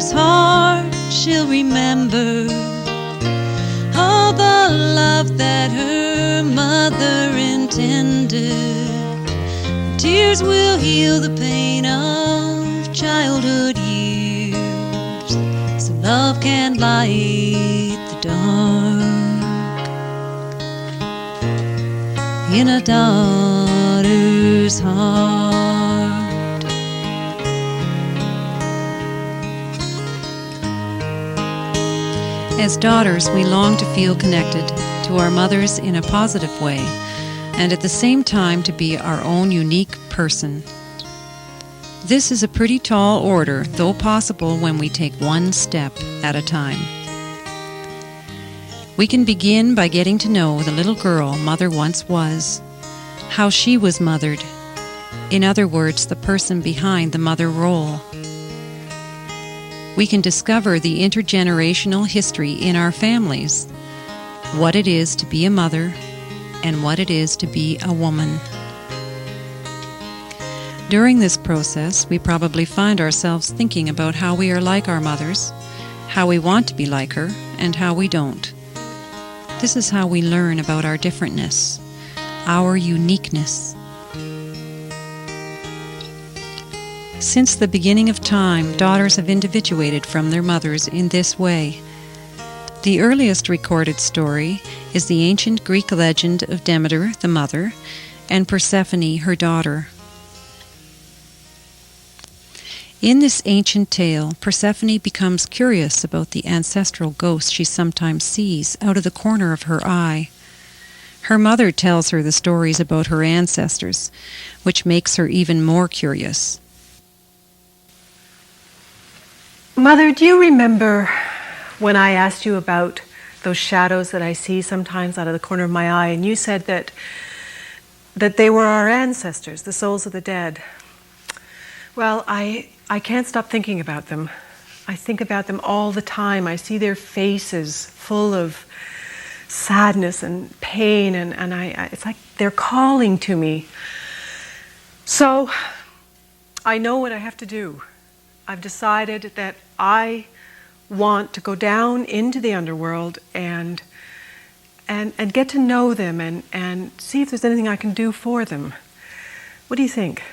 daughter's heart, she'll remember all the love that her mother intended. Tears will heal the pain of childhood years, so love can light the dark in a daughter's heart. As daughters, we long to feel connected to our mothers in a positive way, and at the same time to be our own unique person. This is a pretty tall order, though possible when we take one step at a time. We can begin by getting to know the little girl Mother once was, how she was mothered. In other words, the person behind the mother role. We can discover the intergenerational history in our families, what it is to be a mother, and what it is to be a woman. During this process, we probably find ourselves thinking about how we are like our mothers, how we want to be like her, and how we don't. This is how we learn about our differentness, our uniqueness. Since the beginning of time, daughters have individuated from their mothers in this way. The earliest recorded story is the ancient Greek legend of Demeter, the mother, and Persephone, her daughter. In this ancient tale, Persephone becomes curious about the ancestral ghost she sometimes sees out of the corner of her eye. Her mother tells her the stories about her ancestors, which makes her even more curious. Mother, do you remember when I asked you about those shadows that I see sometimes out of the corner of my eye, and you said that they were our ancestors, the souls of the dead? Well, I can't stop thinking about them. I think about them all the time. I see their faces full of sadness and pain, and it's like they're calling to me. So I know what I have to do. I've decided that I want to go down into the underworld and get to know them and see if there's anything I can do for them. What do you think?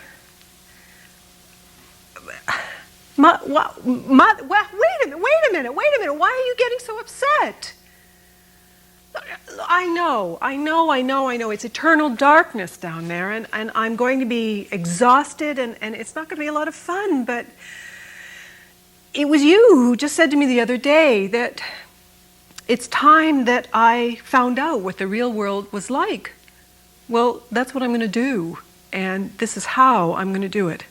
Wait a minute. Why are you getting so upset? I know. It's eternal darkness down there, and I'm going to be exhausted, and it's not going to be a lot of fun, but it was you who just said to me the other day that it's time that I found out what the real world was like. Well, that's what I'm going to do, and this is how I'm going to do it.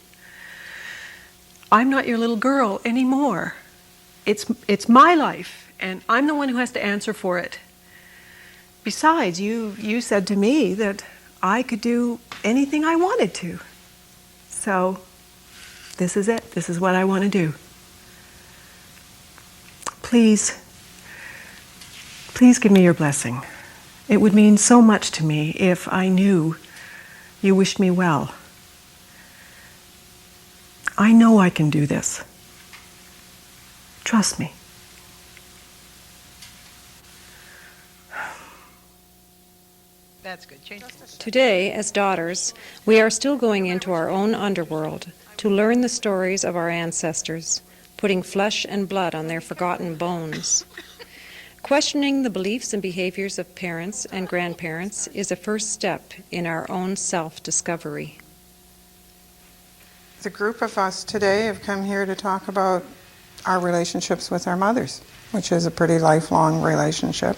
I'm not your little girl anymore. It's my life, and I'm the one who has to answer for it. Besides, you said to me that I could do anything I wanted to. So this is it. This is what I want to do. Please give me your blessing. It would mean so much to me if I knew you wished me well. I know I can do this. Trust me. That's good. Today, as daughters, we are still going into our own underworld to learn the stories of our ancestors, putting flesh and blood on their forgotten bones. Questioning the beliefs and behaviors of parents and grandparents is a first step in our own self-discovery. The group of us today have come here to talk about our relationships with our mothers, which is a pretty lifelong relationship.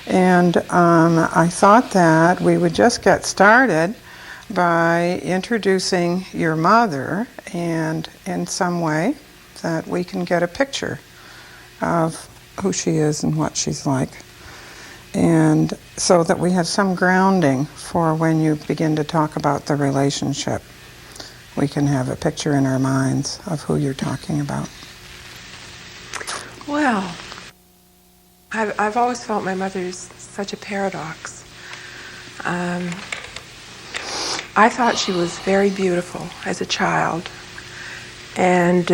And I thought that we would just get started by introducing your mother, and in some way that we can get a picture of who she is and what she's like. And so that we have some grounding for when you begin to talk about the relationship. We can have a picture in our minds of who you're talking about. Well, I've always felt my mother's such a paradox. I thought she was very beautiful as a child, and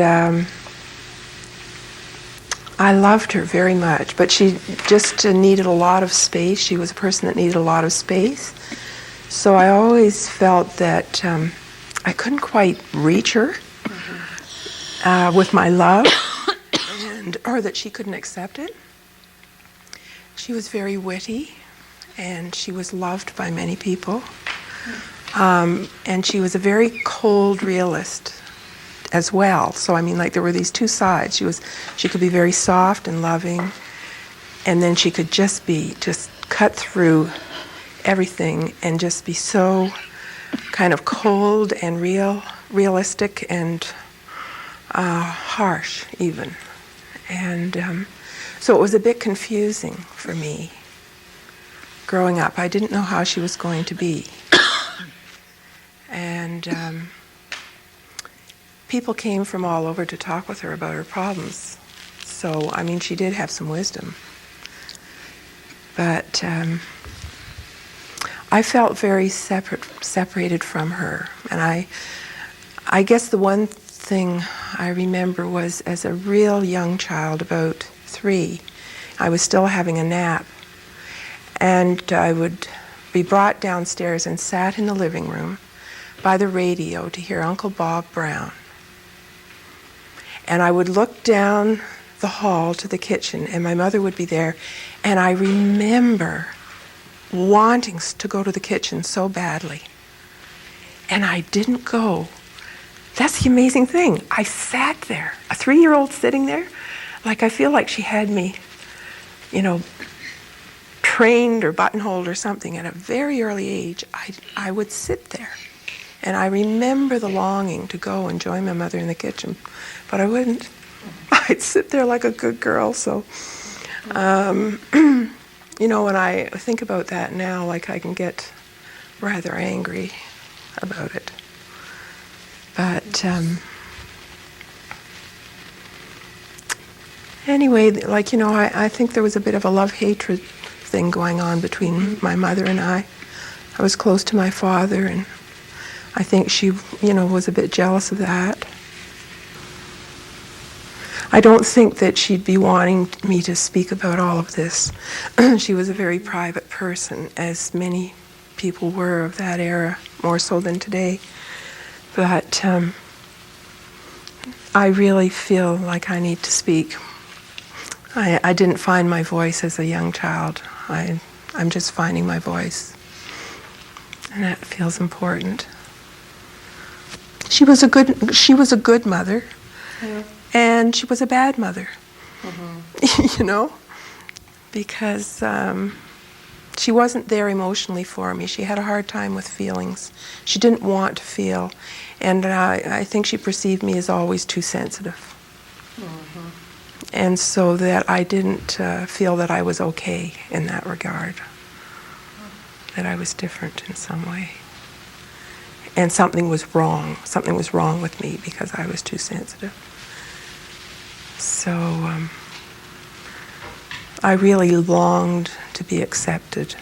I loved her very much, but she just needed a lot of space. She was a person that needed a lot of space. So I always felt that I couldn't quite reach her with my love, or that she couldn't accept it. She was very witty, and she was loved by many people. And she was a very cold realist as well. So I mean, like, there were these two sides. She could be very soft and loving, and then she could just cut through everything and just be so kind of cold and realistic and harsh even. And so it was a bit confusing for me growing up. I didn't know how she was going to be. And people came from all over to talk with her about her problems. So, I mean, she did have some wisdom. But I felt very separated from her. And I guess the one thing I remember was, as a real young child, about 3, I was still having a nap. And I would be brought downstairs and sat in the living room by the radio to hear Uncle Bob Brown. And I would look down the hall to the kitchen, and my mother would be there. And I remember wanting to go to the kitchen so badly. And I didn't go. That's the amazing thing. I sat there, a 3-year-old sitting there. Like, I feel like she had me, trained or buttonholed or something. At a very early age, I would sit there. And I remember the longing to go and join my mother in the kitchen, but I wouldn't. I'd sit there like a good girl. So, when I think about that now, like, I can get rather angry about it. But anyway, like, I think there was a bit of a love-hatred thing going on between my mother and I. I was close to my father, and I think she, was a bit jealous of that. I don't think that she'd be wanting me to speak about all of this. She was a very private person, as many people were of that era, more so than today. But I really feel like I need to speak. I didn't find my voice as a young child. I'm just finding my voice. And that feels important. She was a good mother, and she was a bad mother, because she wasn't there emotionally for me. She had a hard time with feelings. She didn't want to feel, and I think she perceived me as always too sensitive. And so that I didn't feel that I was okay in that regard, that I was different in some way. And something was wrong. Something was wrong with me because I was too sensitive. So I really longed to be accepted.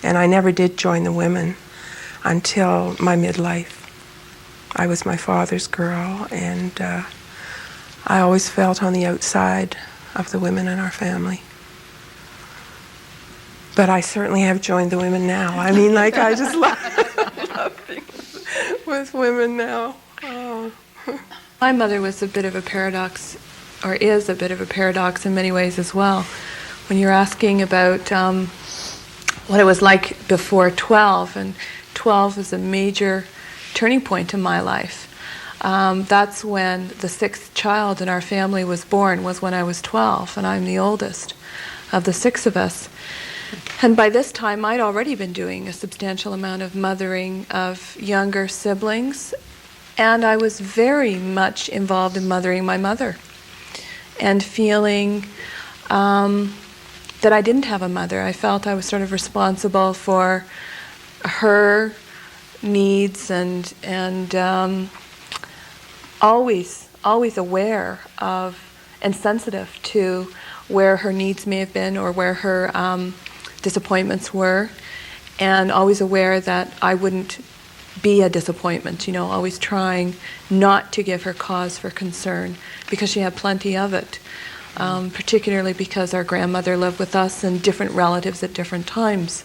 And I never did join the women until my midlife. I was my father's girl, and I always felt on the outside of the women in our family. But I certainly have joined the women now. I mean, like, I just love being with women now. Oh. My mother was a bit of a paradox, or is a bit of a paradox in many ways as well. When you're asking about what it was like before 12, and 12 is a major turning point in my life. That's when the 6th child in our family was born, was when I was 12, and I'm the oldest of the 6 of us. And by this time, I'd already been doing a substantial amount of mothering of younger siblings, and I was very much involved in mothering my mother, and feeling that I didn't have a mother. I felt I was sort of responsible for her needs, and always aware of and sensitive to where her needs may have been, or where her disappointments were, and always aware that I wouldn't be a disappointment, always trying not to give her cause for concern, because she had plenty of it. particularly because our grandmother lived with us and different relatives at different times.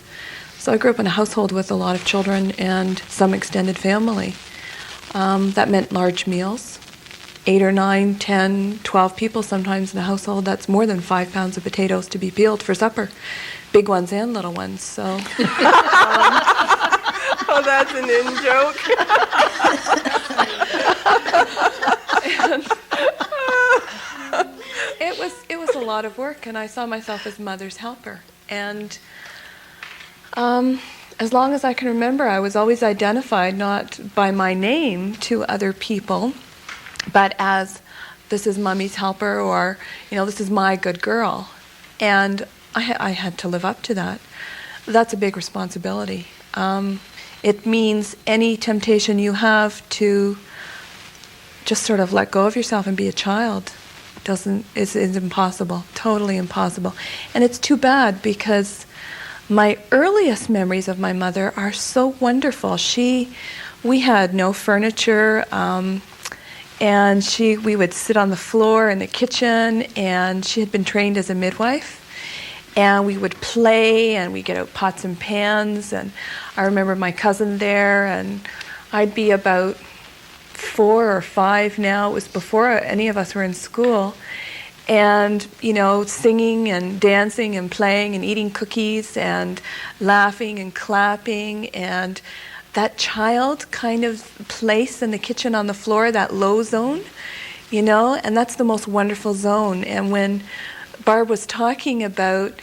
So I grew up in a household with a lot of children and some extended family. That meant large meals, 8 or 9, 10, 12 people sometimes in a household. That's more than 5 pounds of potatoes to be peeled for supper, big ones and little ones. So. Oh, that's an in joke. It was a lot of work, and I saw myself as mother's helper. And as long as I can remember, I was always identified not by my name to other people, but as this is Mummy's helper, or this is my good girl. And I had to live up to that. That's a big responsibility. It means any temptation you have to just sort of let go of yourself and be a child is impossible, totally impossible. And it's too bad, because my earliest memories of my mother are so wonderful. We had no furniture, and we would sit on the floor in the kitchen, and she had been trained as a midwife. And we would play, and we'd get out pots and pans, and I remember my cousin there, and I'd be about 4 or 5 now. It was before any of us were in school. And, singing and dancing and playing and eating cookies and laughing and clapping, and that child kind of place in the kitchen on the floor, that low zone, and that's the most wonderful zone. And when Barb was talking about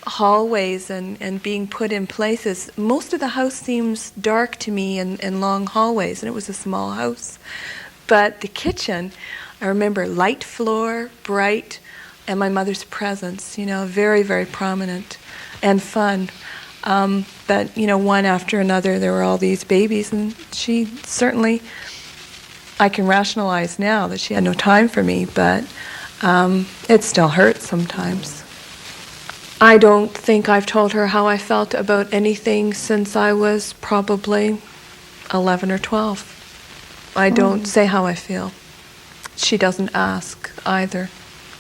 hallways and being put in places, most of the house seems dark to me in long hallways, and it was a small house. But the kitchen, I remember light floor, bright, and my mother's presence, very, very prominent and fun. But, one after another, there were all these babies, and she certainly, I can rationalize now that she had no time for me, but it still hurts sometimes. I don't think I've told her how I felt about anything since I was probably 11 or 12. I don't say how I feel. She doesn't ask either.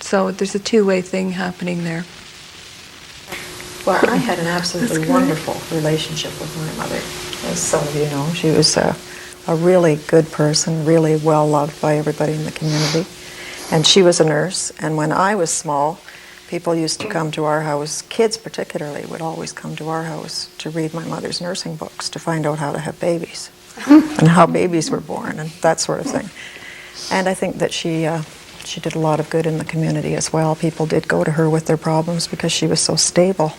So there's a two-way thing happening there. Well, I had an absolutely wonderful relationship with my mother, as some of you know. She was a really good person, really well loved by everybody in the community. And she was a nurse, and when I was small, people used to come to our house, kids particularly would always come to our house to read my mother's nursing books to find out how to have babies and how babies were born and that sort of thing. And I think that she did a lot of good in the community as well. People did go to her with their problems because she was so stable.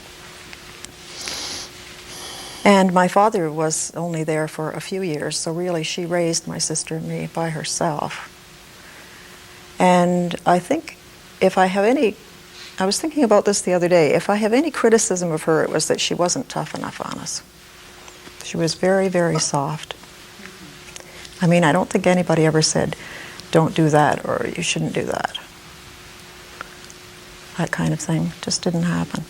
And my father was only there for a few years, so really she raised my sister and me by herself. And I think if I have any, I was thinking about this the other day, if I have any criticism of her, it was that she wasn't tough enough on us. She was very, very soft. I mean, I don't think anybody ever said, don't do that, or you shouldn't do that. That kind of thing just didn't happen.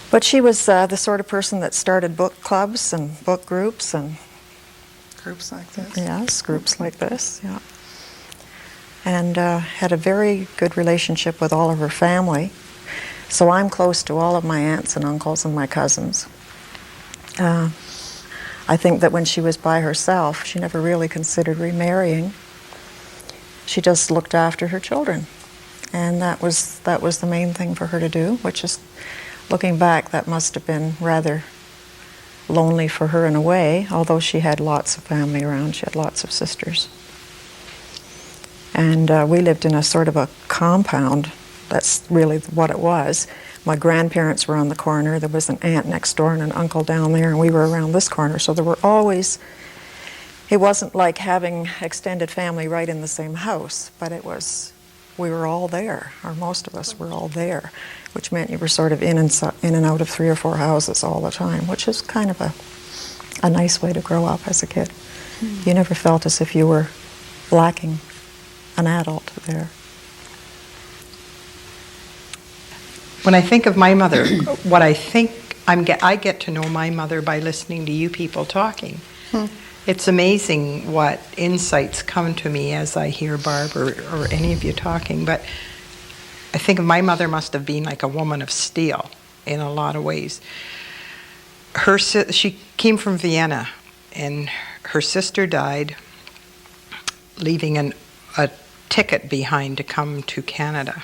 But she was the sort of person that started book clubs and book groups and Groups like this. yes, groups like this, yeah. And had a very good relationship with all of her family. So I'm close to all of my aunts and uncles and my cousins. I think that when she was by herself, she never really considered remarrying. She just looked after her children. And that was the main thing for her to do, which is, looking back, that must have been rather lonely for her in a way, although she had lots of family around. She had lots of sisters. And we lived in a sort of a compound. That's really what it was. My grandparents were on the corner. There was an aunt next door and an uncle down there, and we were around this corner. So there were always, it wasn't like having extended family right in the same house, but it was, we were all there, or most of us were all there, which meant you were sort of in and out of 3 or 4 houses all the time, which is kind of a nice way to grow up as a kid. You never felt as if you were lacking an adult there. When I think of my mother, what I think, I get to know my mother by listening to you people talking. It's amazing what insights come to me as I hear Barb or any of you talking. But I think my mother must have been like a woman of steel in a lot of ways. She came from Vienna, and her sister died, leaving a ticket behind to come to Canada.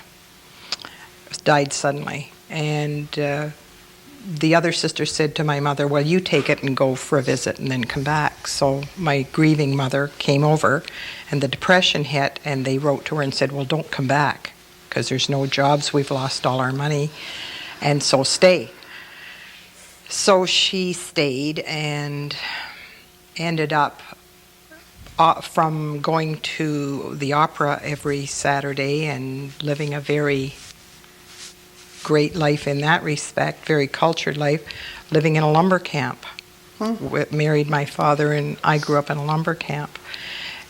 Died suddenly. And the other sister said to my mother, well, you take it and go for a visit and then come back. So my grieving mother came over, and the depression hit, and they wrote to her and said, well, don't come back, because there's no jobs, we've lost all our money, and so stay. So she stayed and ended up from going to the opera every Saturday and living a very great life in that respect, very cultured life, living in a lumber camp. Married my father, and I grew up in a lumber camp.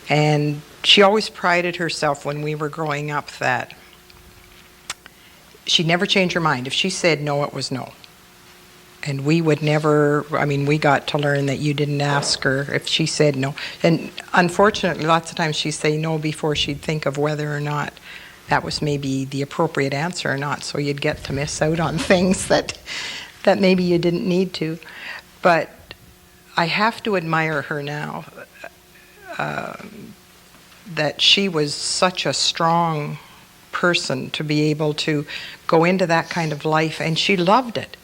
And she always prided herself when we were growing up that she'd never change her mind. If she said no, it was no. And we would never, we got to learn that you didn't ask her if she said no. And unfortunately, lots of times she'd say no before she'd think of whether or not that was maybe the appropriate answer or not. So you'd get to miss out on things that maybe you didn't need to. But I have to admire her now, that she was such a strong person to be able to go into that kind of life, and she loved it.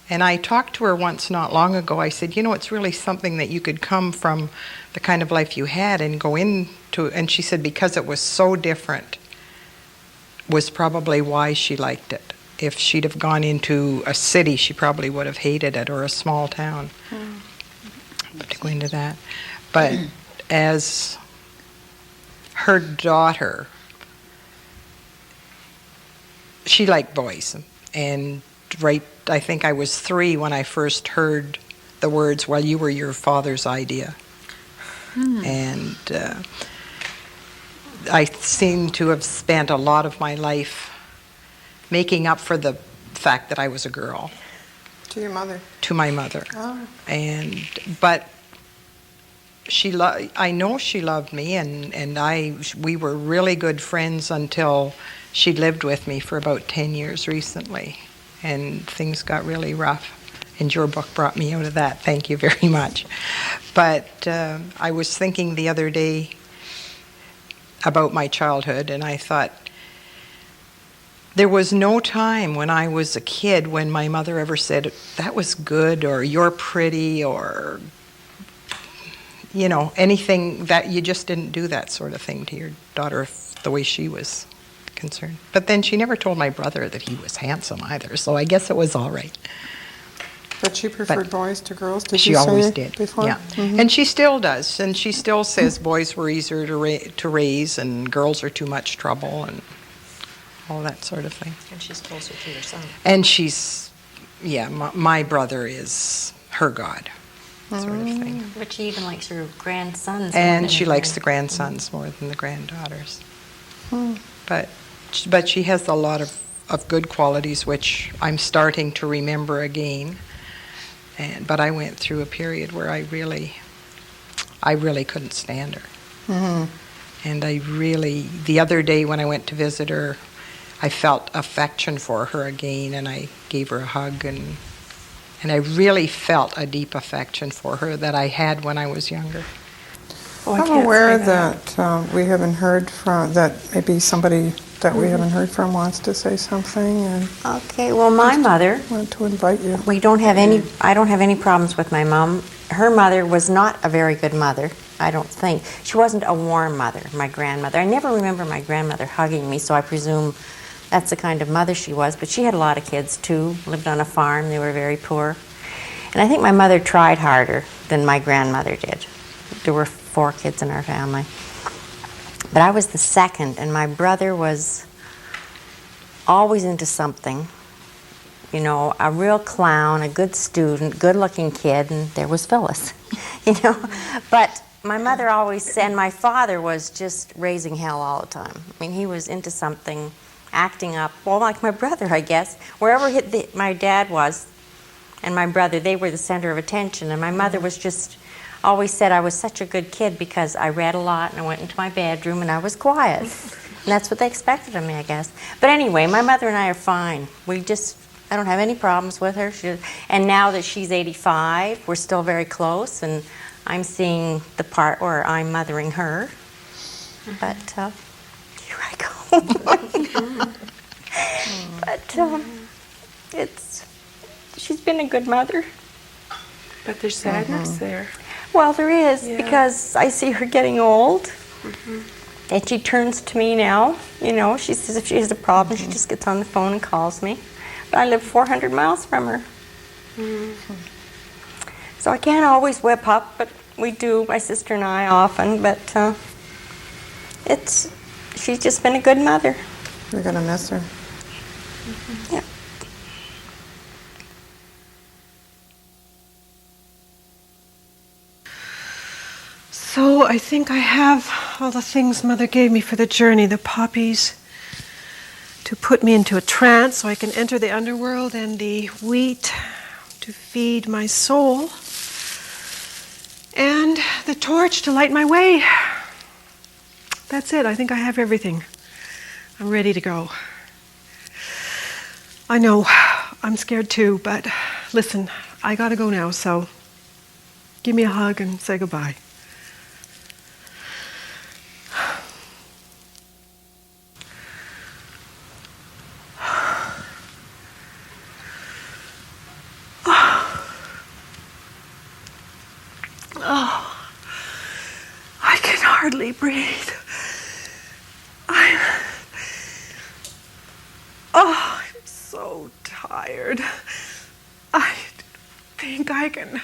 And I talked to her once not long ago. I said, it's really something that you could come from the kind of life you had and go into, and she said because it was so different was probably why she liked it. If she'd have gone into a city, she probably would have hated it, or a small town. To go into that. But as her daughter, she liked boys, and I think I was 3 when I first heard the words, well, you were your father's idea. And I seem to have spent a lot of my life making up for the fact that I was a girl. To your mother? To my mother. Oh. But I know she loved me, and we were really good friends until she lived with me for about 10 years recently. And things got really rough, and your book brought me out of that. Thank you very much. But I was thinking the other day about my childhood, and I thought there was no time when I was a kid when my mother ever said, that was good, or you're pretty, or anything. That you just didn't do that sort of thing to your daughter the way she was concerned. But then she never told my brother that he was handsome either, so I guess it was all right. But she preferred boys to girls? Did she you always say did. Before? Yeah. Mm-hmm. And she still does. And she still says boys were easier to raise, and girls are too much trouble, and all that sort of thing. And she's closer to your son. And she's, my brother is her god, sort of thing. But she even likes her grandsons. And she likes the grandsons more than the granddaughters. But she has a lot of good qualities, which I'm starting to remember again. But I went through a period where I really couldn't stand her. And the other day when I went to visit her, I felt affection for her again, and I gave her a hug, and I really felt a deep affection for her that I had when I was younger. I'm aware that we haven't heard from, that maybe somebody that we haven't heard from wants to say something, and Okay, well, my mother, want to invite you. I don't have any problems with my mom. Her mother was not a very good mother, I don't think. She wasn't a warm mother, my grandmother. I never remember my grandmother hugging me, so I presume that's the kind of mother she was. But she had a lot of kids, too, lived on a farm. They were very poor. And I think my mother tried harder than my grandmother did. There were 4 kids in our family. But I was the second, and my brother was always into something. A real clown, a good student, good-looking kid, and there was Phyllis, But my mother always said, and my father was just raising hell all the time. He was into something, acting up, well, like my brother, I guess. Wherever my dad was and my brother, they were the center of attention, and my mother was just always said I was such a good kid because I read a lot and I went into my bedroom and I was quiet. that's what they expected of me, I guess. But anyway, my mother and I are fine. I don't have any problems with her. And now that she's 85, we're still very close, and I'm seeing the part where I'm mothering her. But here I go. But she's been a good mother. But there's sadness there. Well, there is, because I see her getting old. And she turns to me now, she says if she has a problem, she just gets on the phone and calls me. But I live 400 miles from her. So I can't always whip up, but we do, my sister and I, often. But she's just been a good mother. You're going to miss her. Yeah. So I think I have all the things Mother gave me for the journey, the poppies to put me into a trance so I can enter the underworld, and the wheat to feed my soul, and the torch to light my way. That's it. I think I have everything. I'm ready to go. I know I'm scared too, but listen, I gotta go now, so give me a hug and say goodbye. Oh, I can hardly breathe. I'm so tired. I think I'm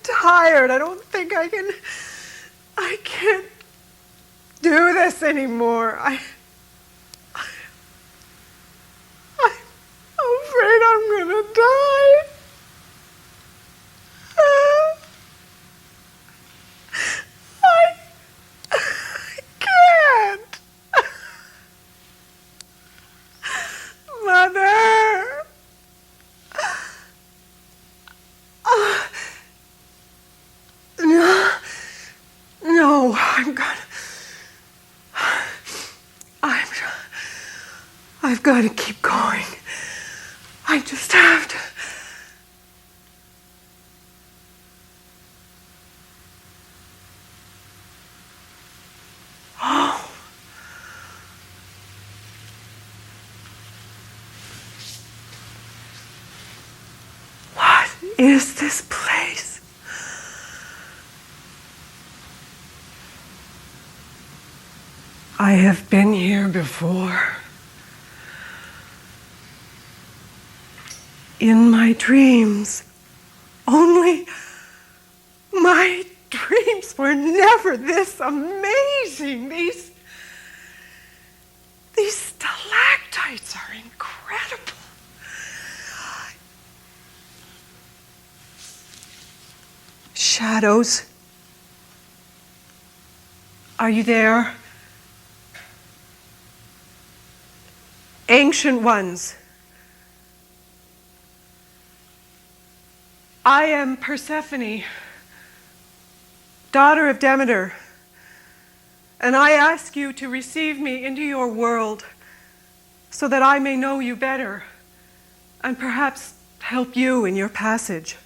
tired. I don't think I can't do this anymore. I'm afraid I'm gonna die. I can't. Mother. No, I've got to keep going. I just have to. Oh. What is this place? I have been here before. In my dreams. Only my dreams were never this amazing. These stalactites are incredible. Shadows. Are you there? Ancient ones. I am Persephone, daughter of Demeter, and I ask you to receive me into your world so that I may know you better and perhaps help you in your passage.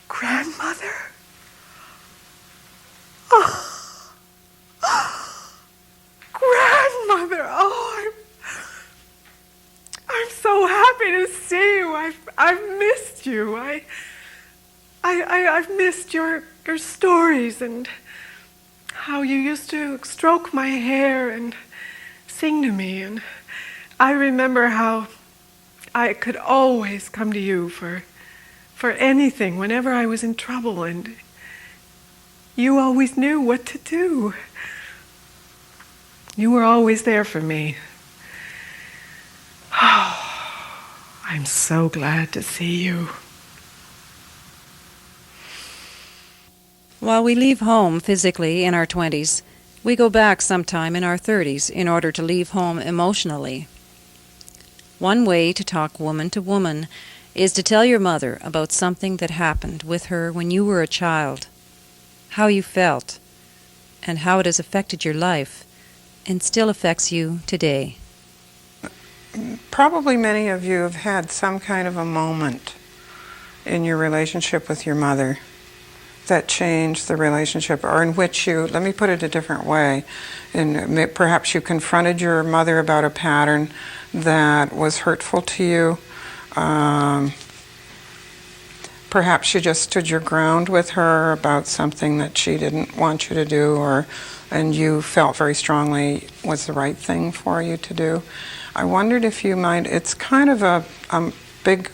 Grandmother? Oh. Grandmother, I'm so happy to see you. I've missed you. I've missed your stories and how you used to stroke my hair and sing to me. And I remember how I could always come to you for anything whenever I was in trouble, and you always knew what to do. You were always there for me. Oh, I'm so glad to see you. While we leave home physically in our 20s, we go back sometime in our 30s in order to leave home emotionally. One way to talk woman to woman is to tell your mother about something that happened with her when you were a child, how you felt, and how it has affected your life and still affects you today. Probably many of you have had some kind of a moment in your relationship with your mother that changed the relationship, or in which you, let me put it a different way, perhaps you confronted your mother about a pattern that was hurtful to you. Perhaps you just stood your ground with her about something that she didn't want you to do, and you felt very strongly was the right thing for you to do. I wondered if you might, it's kind of a big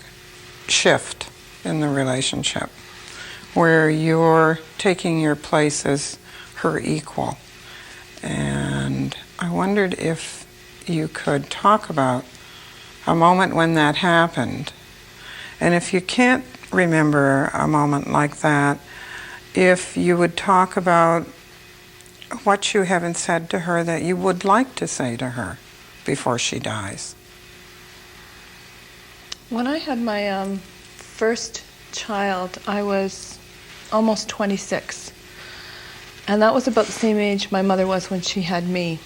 shift in the relationship where you're taking your place as her equal. And I wondered if you could talk about a moment when that happened. And if you can't remember a moment like that, if you would talk about what you haven't said to her that you would like to say to her before she dies. When I had my first child, I was almost 26. And that was about the same age my mother was when she had me,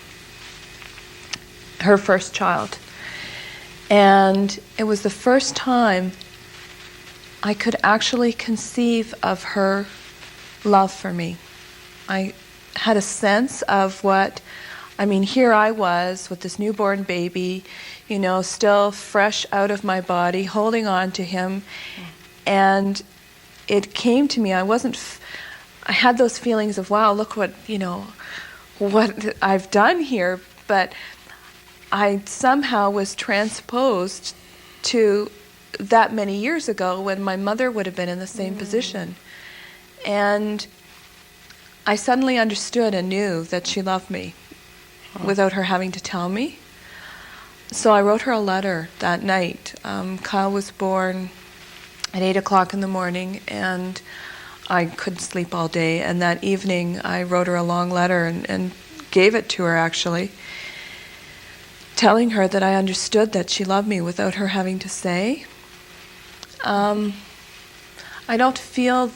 her first child. And it was the first time I could actually conceive of her love for me. I had a sense of here I was with this newborn baby, still fresh out of my body, holding on to him. And it came to me, I had those feelings of, wow, look what I've done here. But I somehow was transposed to that many years ago when my mother would have been in the same position. And I suddenly understood and knew that she loved me without her having to tell me. So I wrote her a letter that night. Kyle was born at 8 o'clock in the morning, and I couldn't sleep all day. And that evening I wrote her a long letter and gave it to her, actually, telling her that I understood that she loved me without her having to say. I don't feel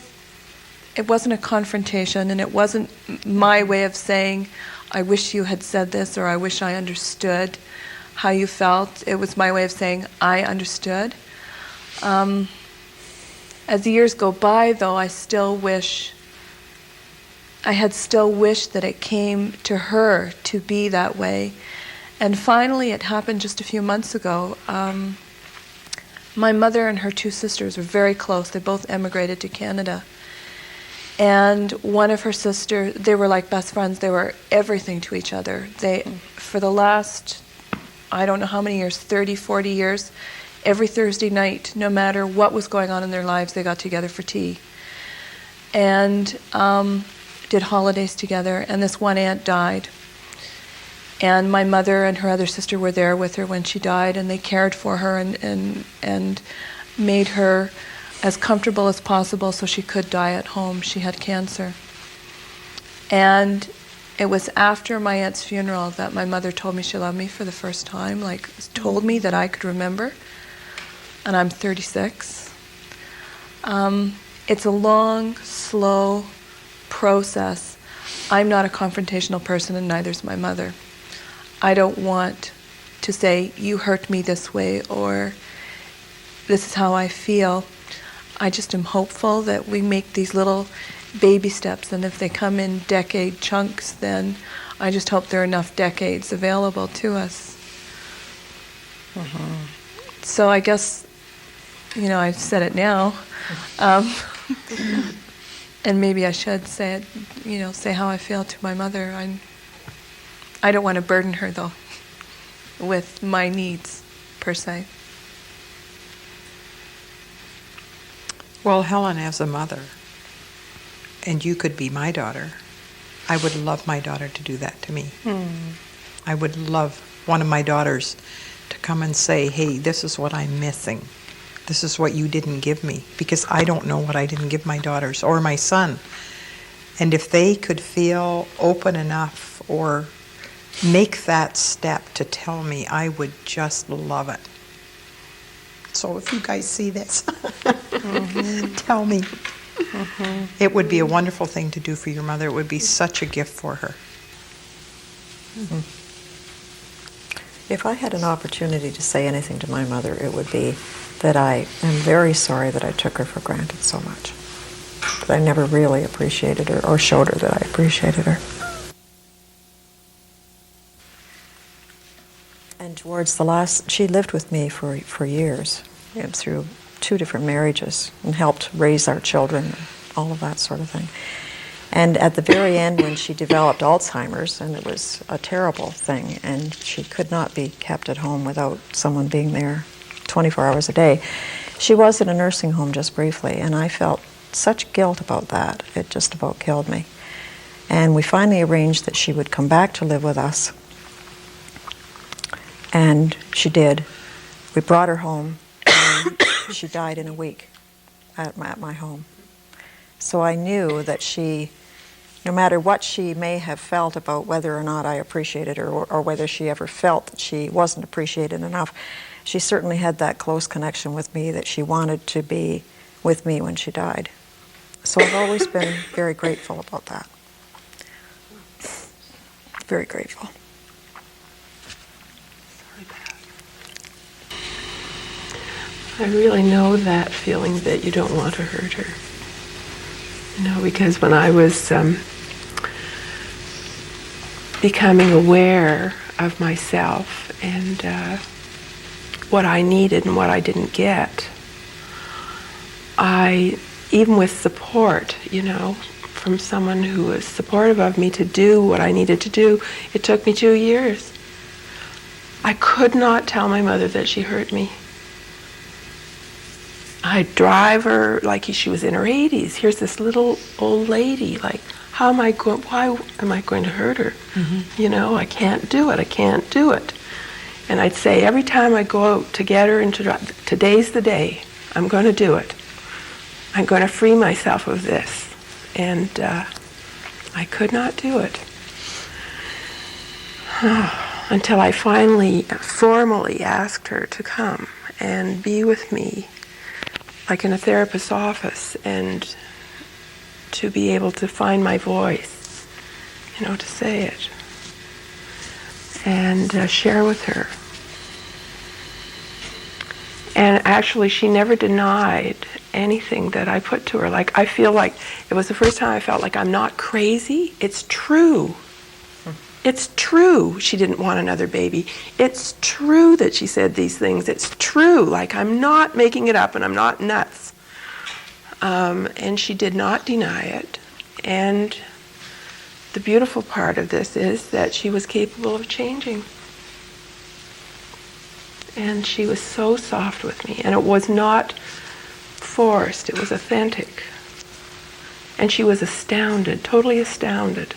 it wasn't a confrontation, and it wasn't my way of saying, I wish you had said this, or I wish I understood how you felt. It was my way of saying, I understood. As the years go by, though, I had still wished that it came to her to be that way. And finally, it happened just a few months ago. My mother and her two sisters were very close. They both emigrated to Canada. And one of her sisters, they were like best friends. They were everything to each other. For the last, I don't know how many years, 30, 40 years, every Thursday night, no matter what was going on in their lives, they got together for tea. And did holidays together. And this one aunt died. And my mother and her other sister were there with her when she died, and they cared for her and made her as comfortable as possible so she could die at home. She had cancer. And it was after my aunt's funeral that my mother told me she loved me for the first time, told me that I could remember. And I'm 36. It's a long, slow process. I'm not a confrontational person, and neither is my mother. I don't want to say, you hurt me this way, or this is how I feel. I just am hopeful that we make these little baby steps, and if they come in decade chunks, then I just hope there are enough decades available to us. Mm-hmm. So I guess, I've said it now, and maybe I should say it, say how I feel to my mother. I don't want to burden her, though, with my needs, per se. Well, Helen, as a mother, and you could be my daughter, I would love my daughter to do that to me. I would love one of my daughters to come and say, hey, this is what I'm missing. This is what you didn't give me, because I don't know what I didn't give my daughters or my son. And if they could feel open enough or make that step to tell me, I would just love it. So if you guys see this, tell me. It would be a wonderful thing to do for your mother. It would be such a gift for her. If I had an opportunity to say anything to my mother, it would be that I am very sorry that I took her for granted so much. That I never really appreciated her or showed her that I appreciated her. And towards the last, she lived with me for years, and through 2 different marriages, and helped raise our children, and all of that sort of thing. And at the very end, when she developed Alzheimer's, and it was a terrible thing, and she could not be kept at home without someone being there 24 hours a day, she was in a nursing home just briefly, and I felt such guilt about that. It just about killed me. And we finally arranged that she would come back to live with us. And she did. We brought her home, and she died in a week at my home. So I knew that she, no matter what she may have felt about whether or not I appreciated her, or whether she ever felt that she wasn't appreciated enough, she certainly had that close connection with me that she wanted to be with me when she died. So I've always been very grateful about that. Very grateful. I really know that feeling that you don't want to hurt her. You know, because when I was becoming aware of myself and what I needed and what I didn't get, even with support, you know, from someone who was supportive of me to do what I needed to do, it took me 2 years. I could not tell my mother that she hurt me. I'd drive her like she was in her 80s. Here's this little old lady. Like, why am I going to hurt her? You know, I can't do it. I can't do it. And I'd say every time I go out to get her and to drive, today's the day. I'm going to do it. I'm going to free myself of this. And I could not do it. Until I finally formally asked her to come and be with me, like in a therapist's office, and to be able to find my voice, you know, to say it, and share with her. And actually, she never denied anything that I put to her. Like, I feel like it was the first time I felt like I'm not crazy. It's true. It's true she didn't want another baby. It's true that she said these things. It's true. Like, I'm not making it up, and I'm not nuts. And she did not deny it. And the beautiful part of this is that she was capable of changing. And she was so soft with me. And it was not forced. It was authentic. And she was astounded, totally astounded,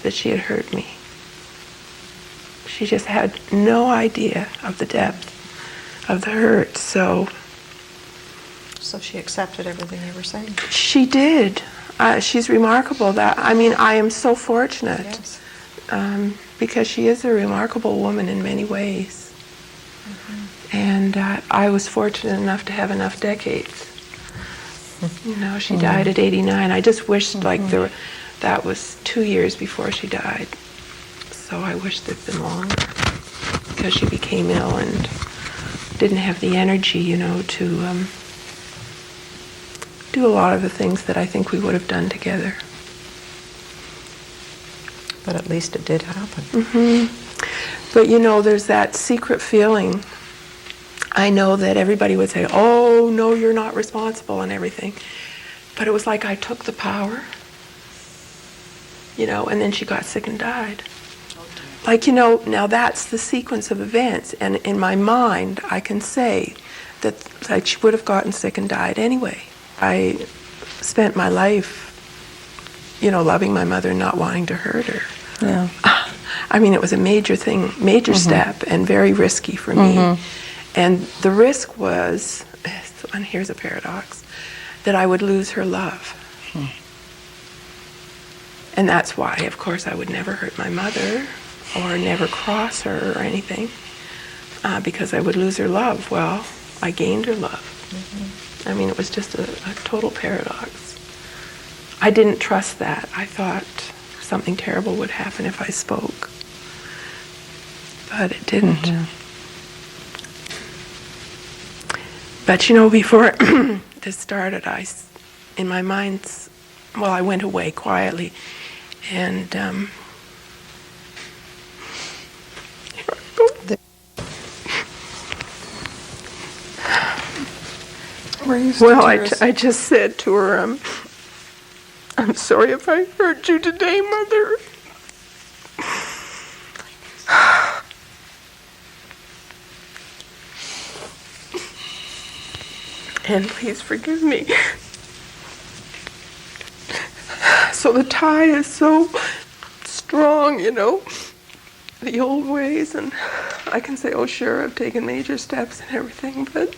that she had hurt me. She just had no idea of the depth of the hurt. So she accepted everything you were saying. She did. She's remarkable. I am so fortunate. Yes. Because she is a remarkable woman in many ways. And I was fortunate enough to have enough decades. You know, she died at 89. I just wished that was 2 years before she died. So I wished it'd been longer, because she became ill and didn't have the energy, you know, to do a lot of the things that I think we would have done together. But at least it did happen. But you know, there's that secret feeling. I know that everybody would say, oh, no, you're not responsible and everything. But it was like I took the power, you know, and then she got sick and died. Like, you know, now that's the sequence of events. And in my mind, I can say that like, she would have gotten sick and died anyway. I spent my life, you know, loving my mother and not wanting to hurt her. Yeah. I mean, it was a major thing, major step, and very risky for me. And the risk was, and here's a paradox, that I would lose her love. And that's why, of course, I would never hurt my mother or never cross her or anything, because I would lose her love. Well, I gained her love. I mean, it was just a total paradox. I didn't trust that. I thought something terrible would happen if I spoke. But it didn't. But you know, before this started, in my mind, I went away quietly, and I just said to her, I'm sorry if I hurt you today, Mother. And please forgive me. So the tie is so strong, you know, the old ways, and I can say, oh sure, I've taken major steps and everything, but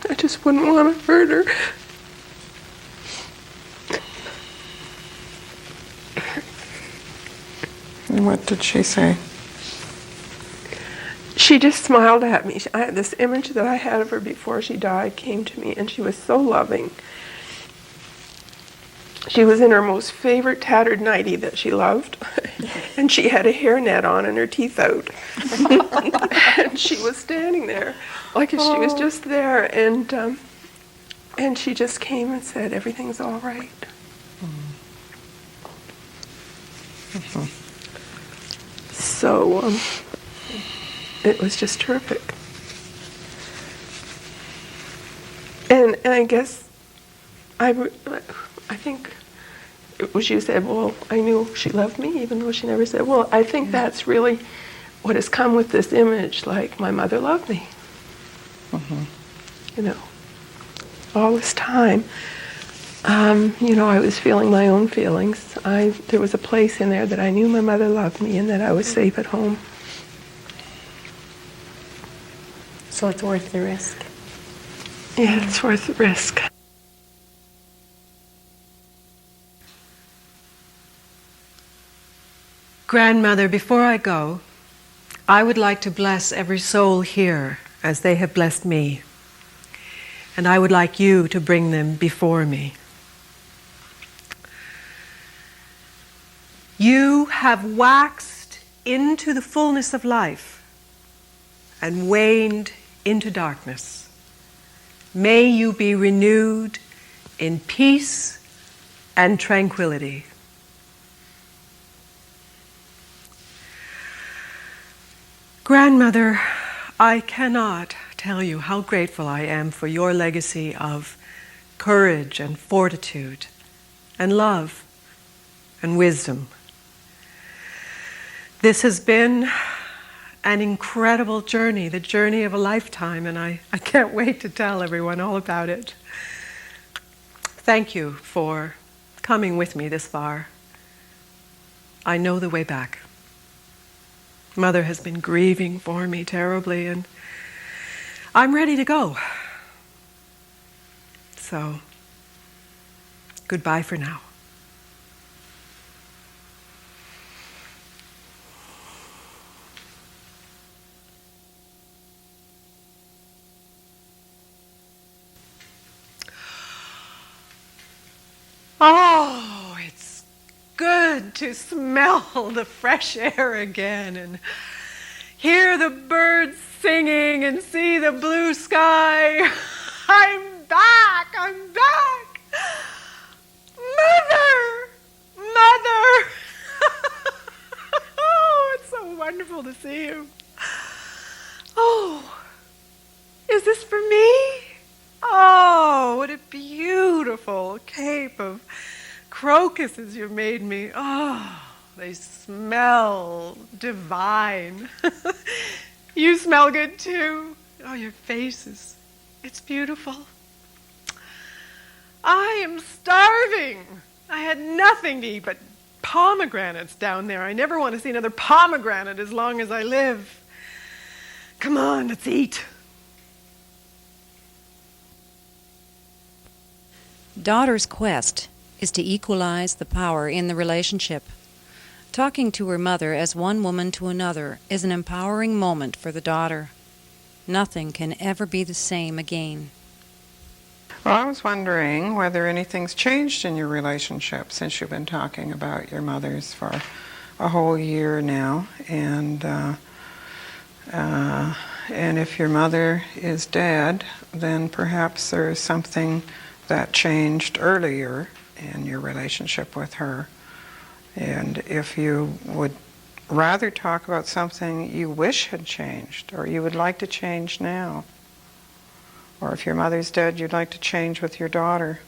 I just wouldn't want to hurt her. And what did she say? She just smiled at me. This image that I had of her before she died came to me, and she was so loving. She was in her most favorite tattered nightie that she loved, and she had a hairnet on and her teeth out. And she was standing there, like if she was just there, and she just came and said, everything's all right. So it was just terrific. And I guess I think it was you said, well, I knew she loved me, even though she never said. Well, I think that's really what has come with this image, like my mother loved me. You know, all this time, you know, I was feeling my own feelings. There was a place in there that I knew my mother loved me and that I was safe at home. So it's worth the risk. Yeah, it's worth the risk. Grandmother, before I go, I would like to bless every soul here as they have blessed me. And I would like you to bring them before me. You have waxed into the fullness of life and waned into darkness. May you be renewed in peace and tranquility. Grandmother, I cannot tell you how grateful I am for your legacy of courage and fortitude and love and wisdom. This has been an incredible journey, the journey of a lifetime, and I can't wait to tell everyone all about it. Thank you for coming with me this far. I know the way back. Mother has been grieving for me terribly, and I'm ready to go. So, goodbye for now. Oh, it's good to smell the fresh air again and hear the birds singing and see the blue sky. I'm back! Mother! Mother! Oh, it's so wonderful to see you. Oh, is this for me? Oh, what a beautiful cape of crocuses you've made me. Oh, they smell divine. You smell good too. Oh, your face it's beautiful. I am starving. I had nothing to eat but pomegranates down there. I never want to see another pomegranate as long as I live. Come on, let's eat. Daughter's quest is to equalize the power in the relationship. Talking to her mother as one woman to another is an empowering moment for the daughter. Nothing can ever be the same again. Well, I was wondering whether anything's changed in your relationship since you've been talking about your mothers for a whole year now, and if your mother is dead, then perhaps there's something that changed earlier in your relationship with her. And if you would rather talk about something you wish had changed, or you would like to change now, or if your mother's dead, you'd like to change with your daughter.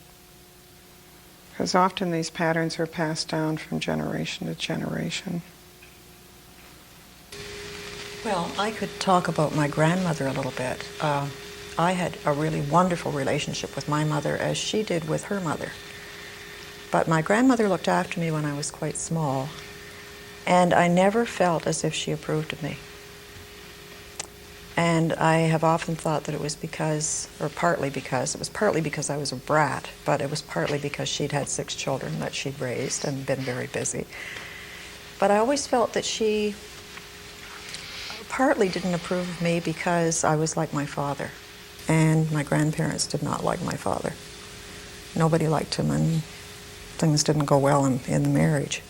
Because often these patterns are passed down from generation to generation. Well, I could talk about my grandmother a little bit. I had a really wonderful relationship with my mother, as she did with her mother. But my grandmother looked after me when I was quite small, and I never felt as if she approved of me. And I have often thought that it was because, or partly because, it was partly because I was a brat, but it was partly because she'd had 6 children that she'd raised and been very busy. But I always felt that she partly didn't approve of me because I was like my father, and my grandparents did not like my father. Nobody liked him, and things didn't go well in the marriage.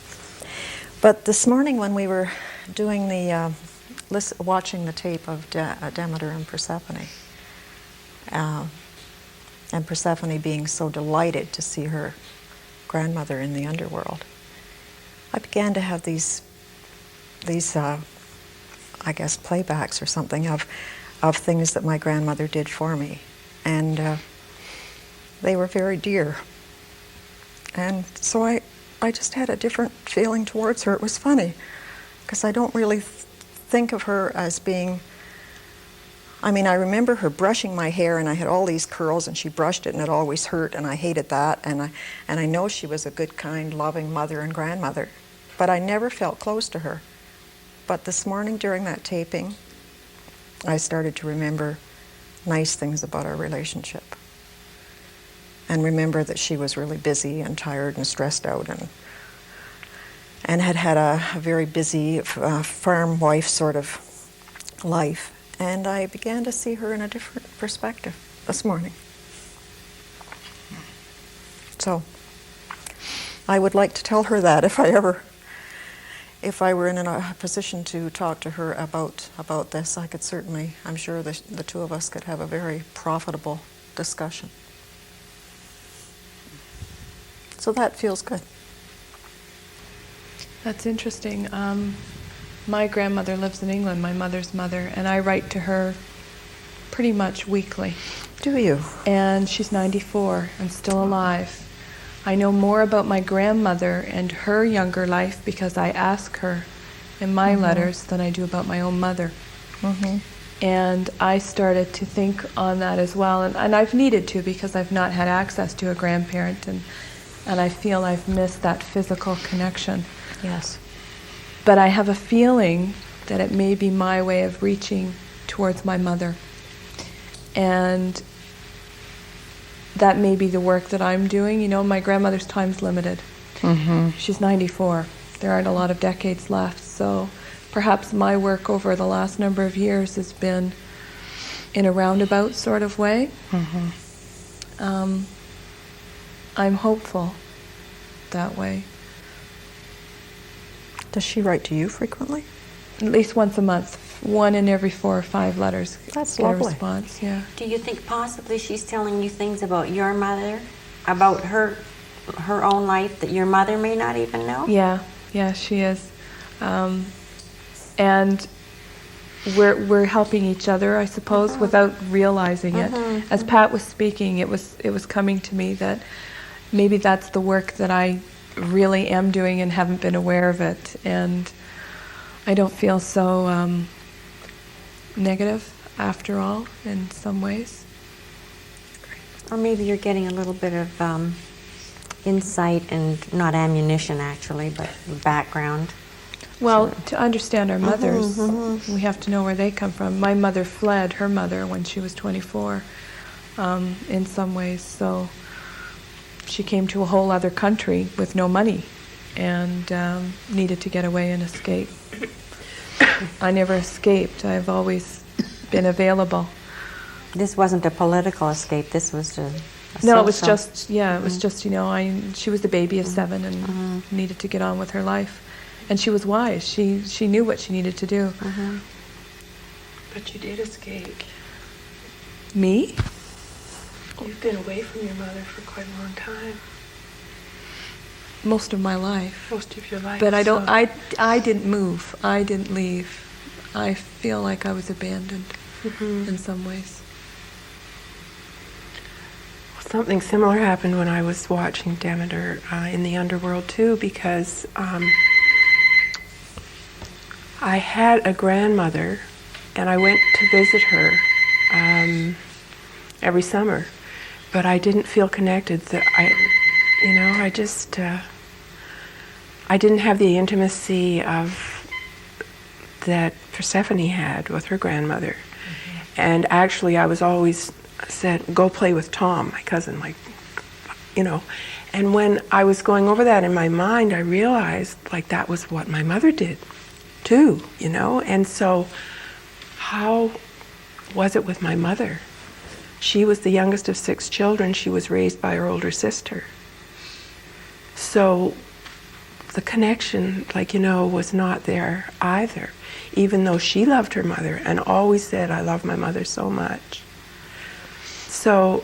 But this morning when we were doing the watching the tape of Demeter and Persephone, and Persephone being so delighted to see her grandmother in the underworld, I began to have these I guess playbacks or something of things that my grandmother did for me, and they were very dear. And so I just had a different feeling towards her. It was funny, because I don't really think of her as being, I mean, I remember her brushing my hair, and I had all these curls, and she brushed it, and it always hurt, and I hated that, and I know she was a good, kind, loving mother and grandmother, but I never felt close to her. But this morning during that taping, I started to remember nice things about our relationship, and remember that she was really busy and tired and stressed out, and had a very busy farm wife sort of life. And I began to see her in a different perspective this morning. So I would like to tell her that if I were in a position to talk to her about this, I could certainly, I'm sure the two of us could have a very profitable discussion. So that feels good. That's interesting. My grandmother lives in England, my mother's mother, and I write to her pretty much weekly. Do you? And she's 94 and still alive. I know more about my grandmother and her younger life because I ask her in my letters than I do about my own mother. And I started to think on that as well, and I've needed to because I've not had access to a grandparent, and I feel I've missed that physical connection. Yes. But I have a feeling that it may be my way of reaching towards my mother. And that may be the work that I'm doing. You know, my grandmother's time's limited. She's 94. There aren't a lot of decades left. So perhaps my work over the last number of years has been in a roundabout sort of way. I'm hopeful that way. Does she write to you frequently? At least once a month. 1 in every 4 or 5 letters. That's get lovely. A response, yeah. Do you think possibly she's telling you things about your mother, about her own life that your mother may not even know? Yeah, she is. And we're helping each other, I suppose, without realizing it. As Pat was speaking, it was coming to me that maybe that's the work that I really am doing and haven't been aware of it. And I don't feel so negative after all in some ways. Or maybe you're getting a little bit of insight and not ammunition actually, but background. Well, to understand our mothers, we have to know where they come from. My mother fled her mother when she was 24 in some ways, so she came to a whole other country with no money and needed to get away and escape. I never escaped. I've always been available. This wasn't a political escape. This was a No, it was social. just, it was just, she was the baby of 7 and needed to get on with her life. And she was wise. She knew what she needed to do. But you did escape. Me? You've been away from your mother for quite a long time. Most of my life. Most of your life. But I don't, so- I didn't move. I didn't leave. I feel like I was abandoned in some ways. Something similar happened when I was watching Demeter in the underworld too, because I had a grandmother, and I went to visit her every summer, but I didn't feel connected. That I didn't have the intimacy of that Persephone had with her grandmother, and actually I was always said, go play with Tom, my cousin, and when I was going over that in my mind, I realized that was what my mother did too, and so how was it with my mother? She was the youngest of 6 children. She was raised by her older sister. So the connection, was not there either, even though she loved her mother and always said, I love my mother so much. So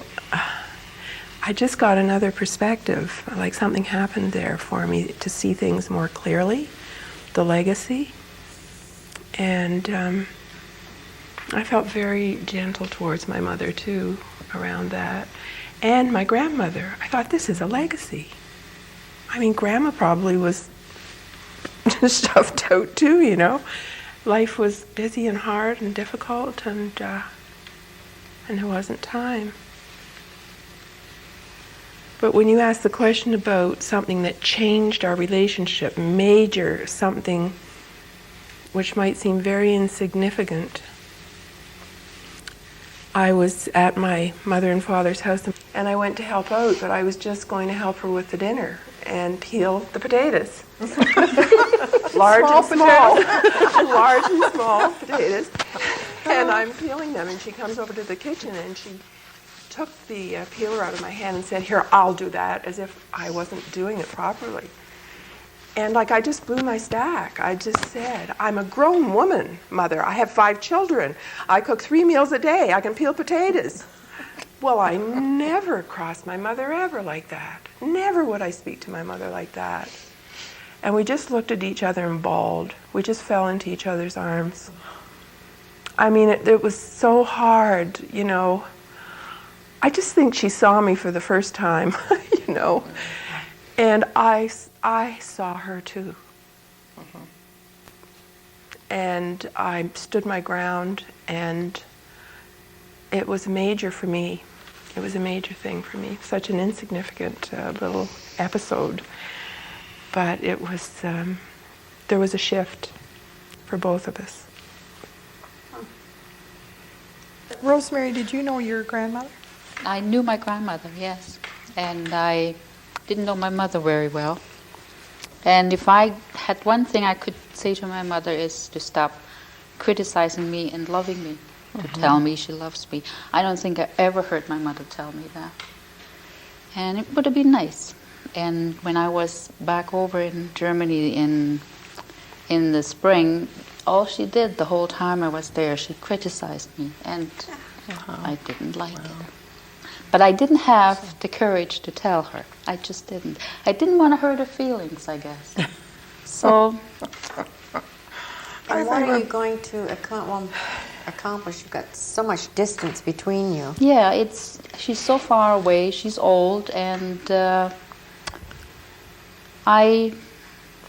I just got another perspective, like something happened there for me to see things more clearly, the legacy. And I felt very gentle towards my mother too around that. And my grandmother, I thought, this is a legacy. I mean, Grandma probably was stuffed out too, Life was busy and hard and difficult, and there wasn't time. But when you ask the question about something that changed our relationship, major, something which might seem very insignificant, I was at my mother and father's house, and I went to help out, but I was just going to help her with the dinner and peel the potatoes. Large and small. Large and small potatoes. And I'm peeling them, and she comes over to the kitchen, and she took the peeler out of my hand and said, here, I'll do that, as if I wasn't doing it properly. And I just blew my stack. I just said, I'm a grown woman, Mother. I have 5 children. I cook 3 meals a day. I can peel potatoes. Well, I never crossed my mother ever like that. Never would I speak to my mother like that. And we just looked at each other and bawled. We just fell into each other's arms. I mean, it was so hard, I just think she saw me for the first time, And I saw her too. And I stood my ground, and it was major for me. It was a major thing for me. Such an insignificant little episode. But it was, there was a shift for both of us. Rosemary, did you know your grandmother? I knew my grandmother, yes. And I didn't know my mother very well. And if I had one thing I could say to my mother is to stop criticizing me and loving me, to tell me she loves me. I don't think I ever heard my mother tell me that. And it would have been nice. And when I was back over in Germany in the spring, all she did the whole time I was there, she criticized me, and I didn't like it. But I didn't have the courage to tell her. I just didn't. I didn't want to hurt her feelings, I guess. So... What are you going to accomplish? You've got so much distance between you. Yeah, she's so far away. She's old, and I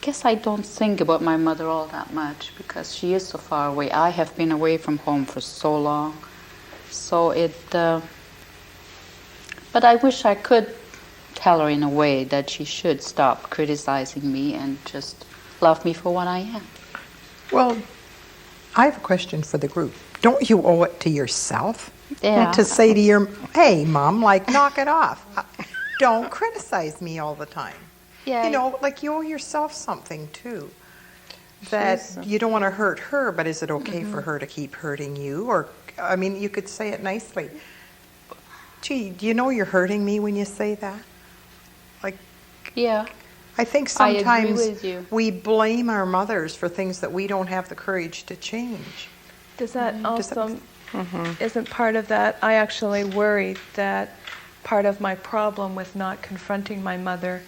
guess I don't think about my mother all that much because she is so far away. I have been away from home for so long, so but I wish I could tell her in a way that she should stop criticizing me and just love me for what I am. Well, I have a question for the group. Don't you owe it to yourself Yeah. to say to your, hey, Mom, knock it off. Don't criticize me all the time. Yeah. You owe yourself something, too. That you don't want to hurt her, but is it okay for her to keep hurting you? Or I mean, you could say it nicely. Gee, do you know you're hurting me when you say that? Like, Yeah. I think I agree sometimes with you. we blame our mothers for things that we don't have the courage to change. Does that also, Mm-hmm. isn't part of that? I actually worry that part of my problem with not confronting my mother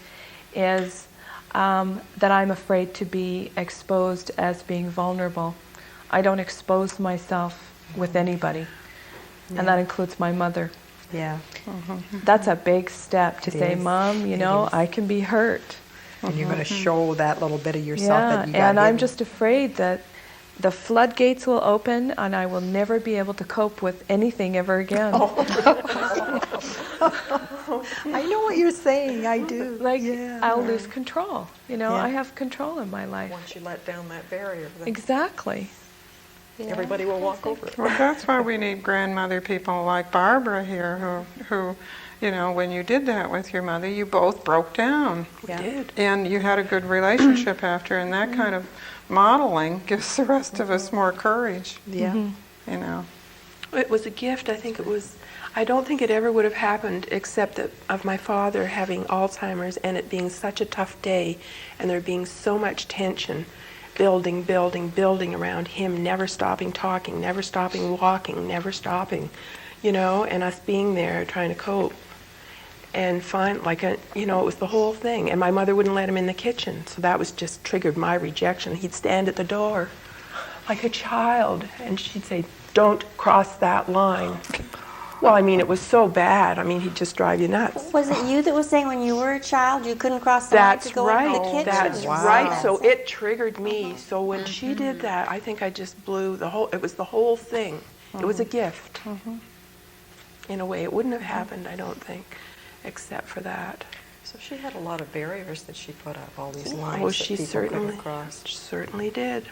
is that I'm afraid to be exposed as being vulnerable. I don't expose myself with anybody, and that includes my mother. Yeah. That's a big step to It say, is. Mom, you It know, is. I can be hurt. And you're going to show that little bit of yourself Yeah, that you got and I'm hidden. just afraid that the floodgates will open and I will never be able to cope with anything ever again. I know what you're saying. I do. Like, Yeah. I'll lose control. You know, Yeah. I have control in my life. Once you let down that barrier, then Exactly. everybody will walk over it. Well, that's why we need grandmother people like Barbara here who, you know, when you did that with your mother, you both broke down. Yeah. Did. And you had a good relationship after, and that kind of modeling gives the rest of us more courage, Yeah. you know. It was a gift. I don't think it ever would have happened except that of my father having Alzheimer's and it being such a tough day and there being so much tension, building around him, never stopping talking, never stopping walking, never stopping, you know, and us being there trying to cope. And it was the whole thing. And my mother wouldn't let him in the kitchen, so that was just triggered my rejection. He'd stand at the door like a child, and she'd say, "Don't cross that line." Well, I mean, it was so bad. I mean, he'd just drive you nuts. Was it you that was saying when you were a child you couldn't cross the line to That's go into the right. kitchen? That's Wow. right. So it triggered me. So when she did that, I think I just blew it was the whole thing. It was a gift. In a way, it wouldn't have happened, I don't think, except for that. So she had a lot of barriers that she put up, all these lines Oh, that she people couldn't cross. certainly did.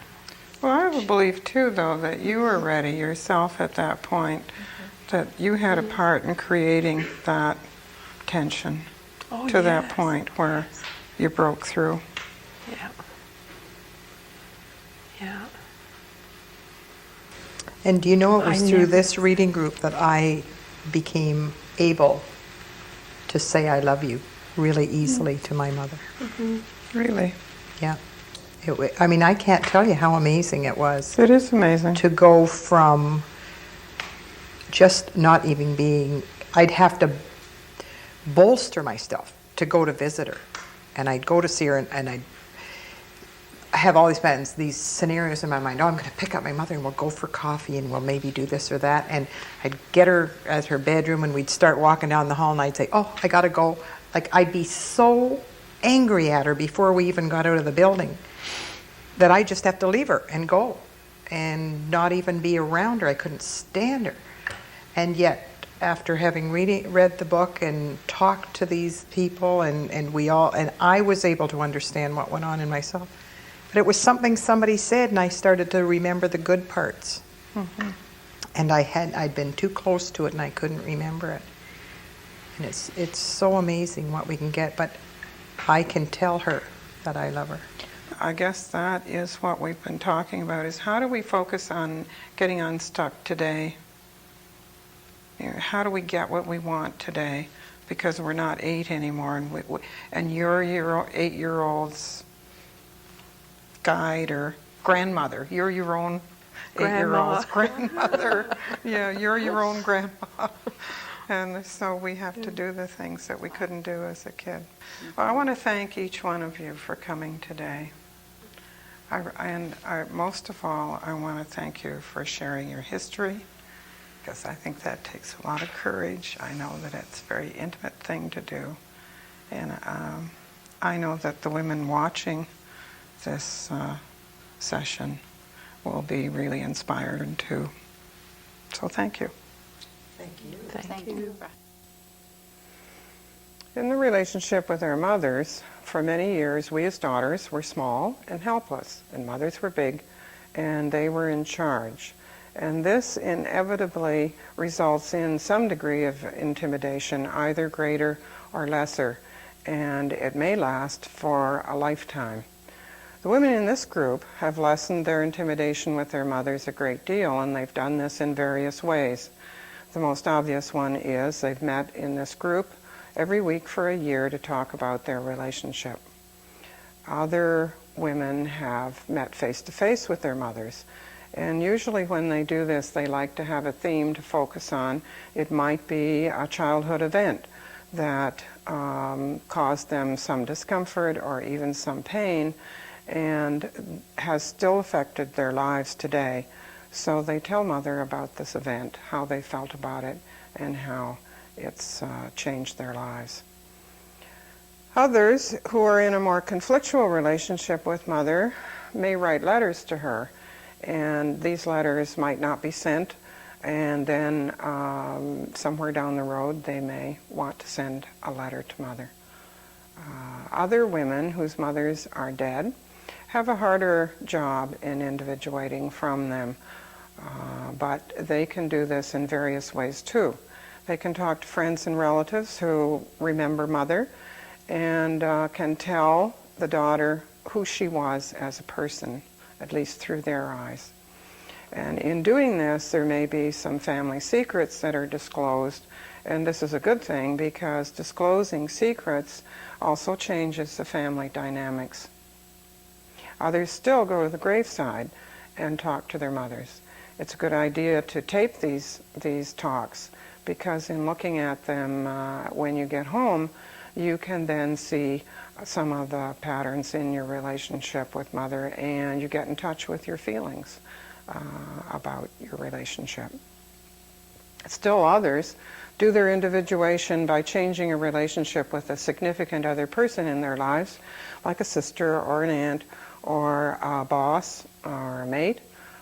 Well, I have a belief too, though, that you were ready yourself at that point, that you had a part in creating that tension Oh, to that yes. point where you broke through. Yeah. Yeah. And do you know it was I through never- this reading group that I became able to say I love you really easily to my mother. Really. Yeah. I mean, I can't tell you how amazing it was It is amazing. to go from just not even being, I'd have to bolster myself to go to visit her. And I'd go to see her and I'd have all these scenarios in my mind. Oh, I'm going to pick up my mother and we'll go for coffee and we'll maybe do this or that. And I'd get her at her bedroom and we'd start walking down the hall and I'd say, oh, I got to go. Like, I'd be so angry at her before we even got out of the building that I just have to leave her and go and not even be around her. I couldn't stand her. And yet, after having read the book and talked to these people and I was able to understand what went on in myself. But it was something somebody said and I started to remember the good parts. And I'd been too close to it and I couldn't remember it. And it's so amazing what we can get, but I can tell her that I love her. I guess that is what we've been talking about, is how do we focus on getting unstuck today? You know, how do we get what we want today? Because we're not 8 anymore, and you're your 8-year-old's guide or grandmother. You're your own 8-year-old's grandmother. Yeah, you're your own grandma. And so we have to do the things that we couldn't do as a kid. Well, I want to thank each one of you for coming today. Most of all, I want to thank you for sharing your history, because I think that takes a lot of courage. I know that it's a very intimate thing to do. And I know that the women watching this session will be really inspired too. So thank you. Thank you. Thank you. In the relationship with our mothers, for many years, we as daughters were small and helpless, and mothers were big, and they were in charge. And this inevitably results in some degree of intimidation, either greater or lesser, and it may last for a lifetime. The women in this group have lessened their intimidation with their mothers a great deal, and they've done this in various ways. The most obvious one is they've met in this group every week for a year to talk about their relationship. Other women have met face-to-face with their mothers, and usually when they do this, they like to have a theme to focus on. It might be a childhood event that caused them some discomfort or even some pain, and has still affected their lives today. So they tell Mother about this event, how they felt about it, and how it's changed their lives. Others who are in a more conflictual relationship with Mother may write letters to her, and these letters might not be sent, and then somewhere down the road they may want to send a letter to Mother. Other women whose mothers are dead have a harder job in individuating from them, but they can do this in various ways too. They can talk to friends and relatives who remember Mother and can tell the daughter who she was as a person, at least through their eyes. And in doing this, there may be some family secrets that are disclosed, and this is a good thing because disclosing secrets also changes the family dynamics. Others still go to the graveside and talk to their mothers. It's a good idea to tape these talks, because in looking at them when you get home, you can then see some of the patterns in your relationship with Mother, and you get in touch with your feelings about your relationship. Still others do their individuation by changing a relationship with a significant other person in their lives, like a sister or an aunt or a boss or a mate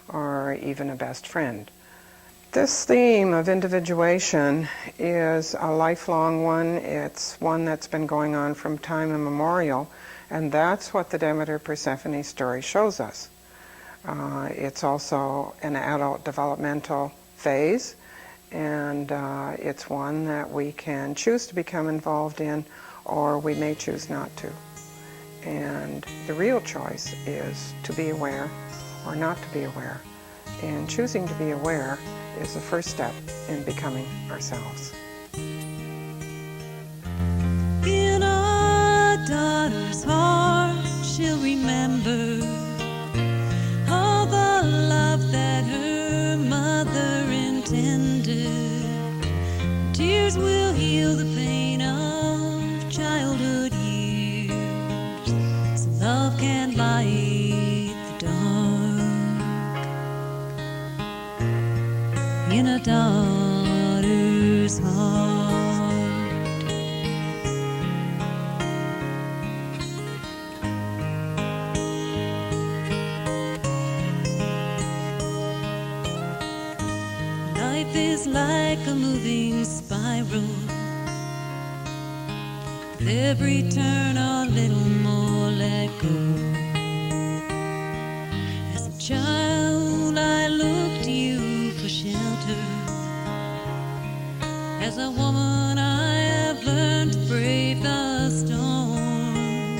or even a best friend. This theme of individuation is a lifelong one. It's one that's been going on from time immemorial, and that's what the Demeter Persephone story shows us. It's also an adult developmental phase, and it's one that we can choose to become involved in, or we may choose not to. And the real choice is to be aware or not to be aware. And choosing to be aware is the first step in becoming ourselves. In our daughter's heart, she'll remember all the love that her mother intended. Tears will heal the pain of childhood years, so love can light the dark. In a daughter's heart. Life is like a moving spiral. With every turn a little more let go. As a child I looked to you for shelter. As a woman I have learned to brave the storm.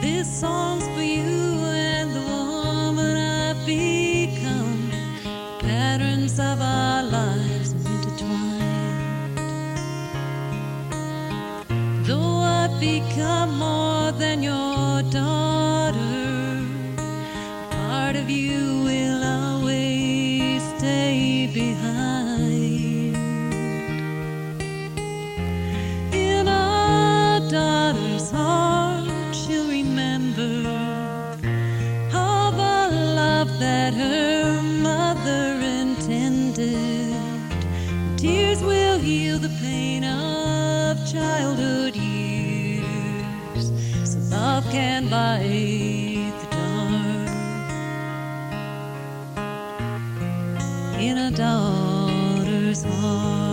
This song's for you and the woman I've become. Patterns of our lives intertwined. Though I've become more than your daughter, part of you will always stay behind. In our daughter's heart, she'll remember all the love that her mother intended. Tears will heal the pain of childhood years, so love can light the dark. In a daughter's heart.